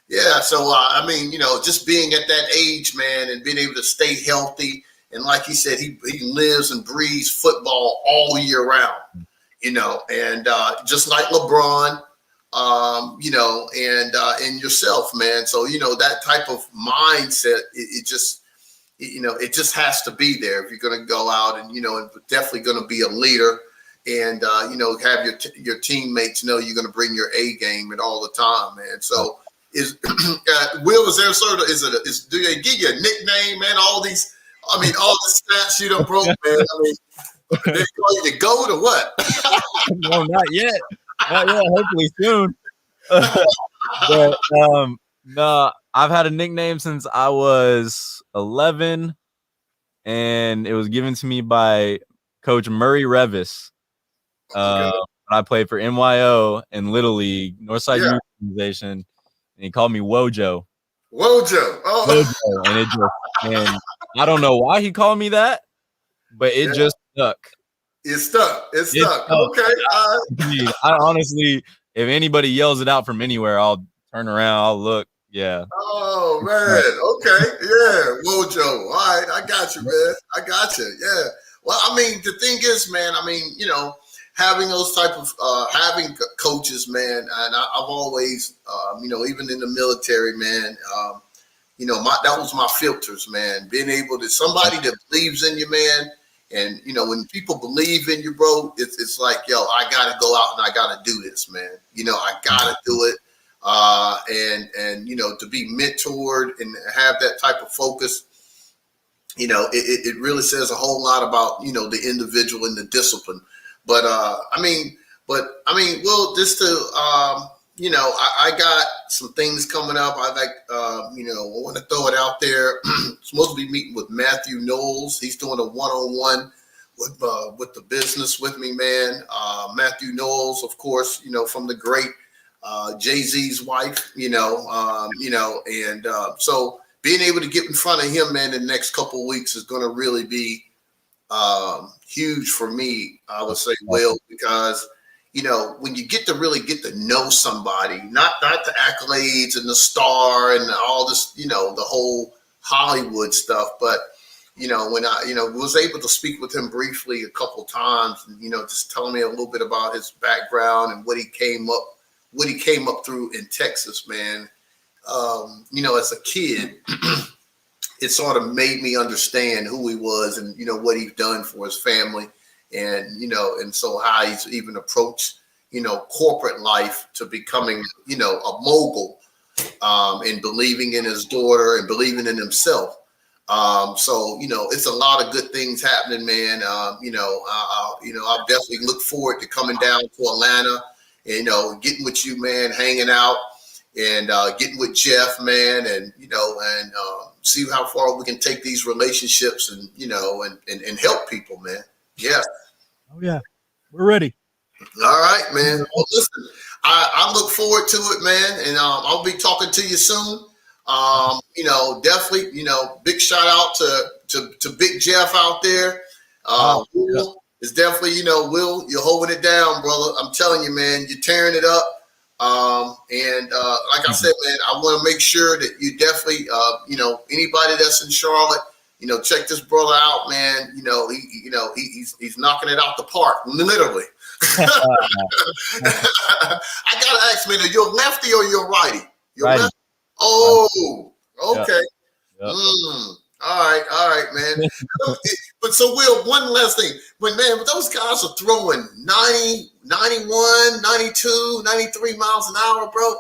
yeah. So I mean, just being at that age, man, and being able to stay healthy, and like he said, he lives and breathes football all year round. And just like LeBron, and yourself, man. So that type of mindset, it just has to be there if you're going to go out and and definitely going to be a leader, and have your teammates know you're going to bring your A game and all the time, man. So Will, is there sort of do they give you a nickname, man? All the stats you done broke, man. I mean, they call you the GOAT or what? No, not yet. Not yet. Hopefully soon. But no, I've had a nickname since I was 11, and it was given to me by Coach Murray Revis. Okay. When I played for NYO and Little League, Northside Yeah. Youth Organization, and he called me Wojo. Wojo. Oh. Wojo, and I don't know why he called me that, but it just stuck. It's stuck. It's stuck. Stuck. Okay. I honestly, if anybody yells it out from anywhere, I'll turn around, I'll look. Yeah. Oh man. Okay. Yeah. Wojo. All right. I got you, man. I got you. Yeah. Well, I mean, the thing is, man. I mean, having those type of having coaches, man, and I've always, even in the military, man. That was my filters, man. Being able to somebody that believes in you, man, And you know, when people believe in you, bro, it's like, yo, I gotta go out and I gotta do this, man. You know, I gotta do it. And you know, to be mentored and have that type of focus, you know, it really says a whole lot about, you know, the individual and the discipline. But well, just to you know, I got some things coming up. I like, you know, I want to throw it out there. Supposed to be meeting with Matthew Knowles. He's doing a one-on-one with the business with me, man. Matthew Knowles, of course, you know, from the great Jay-Z's wife, you know, and so being able to get in front of him, man, in the next couple of weeks is going to really be huge for me, I would say, Will, because you know, when you get to really get to know somebody, not the accolades and the star and all this, you know, the whole Hollywood stuff, but you know, when I, you know, was able to speak with him briefly a couple of times, and you know, just telling me a little bit about his background and what he came up through in Texas, man. You know, as a kid, it sort of made me understand who he was and you know what he's done for his family. And, you know, and so how he's even approached, you know, corporate life to becoming, you know, a mogul and believing in his daughter and believing in himself. So, you know, it's a lot of good things happening, man. You know, I definitely look forward to coming down to Atlanta and, you know, getting with you, man, hanging out and getting with Jeff, man, and, you know, and see how far we can take these relationships and, you know, and help people, man. Yeah. Oh yeah, we're ready. All right, man. Well, listen, I look forward to it, man, and I'll be talking to you soon. You know, definitely, you know, big shout out to Big Jeff out there. Will is definitely, you know, Will, you're holding it down, brother. I'm telling you, man, you're tearing it up. And like I said, man, I want to make sure that you definitely, you know, anybody that's in Charlotte, you know, check this brother out, man. You know, he's knocking it out the park, literally. I gotta ask, man, are you a lefty or you're a righty? You're righty. Lefty? Oh, okay. Yep. All right, man. But so, Will, one last thing. But, man, those guys are throwing 90, 91, 92, 93 miles an hour, bro.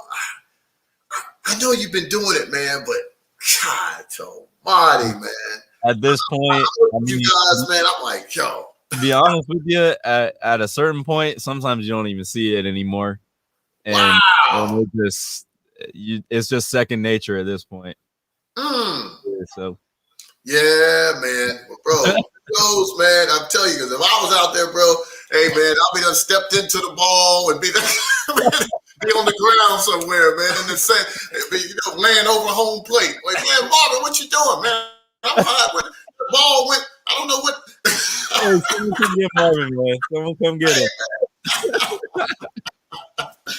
I know you've been doing it, man, but God almighty, man. At this point, I mean, you guys, man, I'm like, yo. To be honest with you, at a certain point, sometimes you don't even see it anymore. And, wow. and it's just second nature at this point. So, yeah, man, bro, goes, man. I'm telling you, because if I was out there, bro, hey, man, I'll be done stepped into the ball and be on the ground somewhere, man, and you know, laying over home plate. Like, man, Marvin, what you doing, man? I'm hot with the ball went. I don't know what. Hey, someone come get Marvin, man. Someone come get him.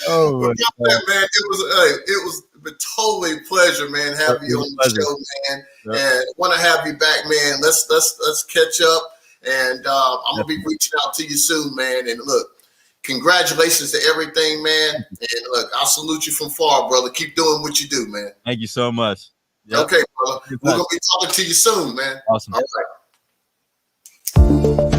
Oh, man, it was a totally pleasure, man, having you on the show, man. Yep. And I want to have you back, man. Let's catch up, and I'm gonna be reaching out to you soon, man. And look, congratulations to everything, man. And look, I salute you from far, brother. Keep doing what you do, man. Thank you so much. Yep. Okay, brother. We're gonna be talking to you soon, man. Awesome. All right.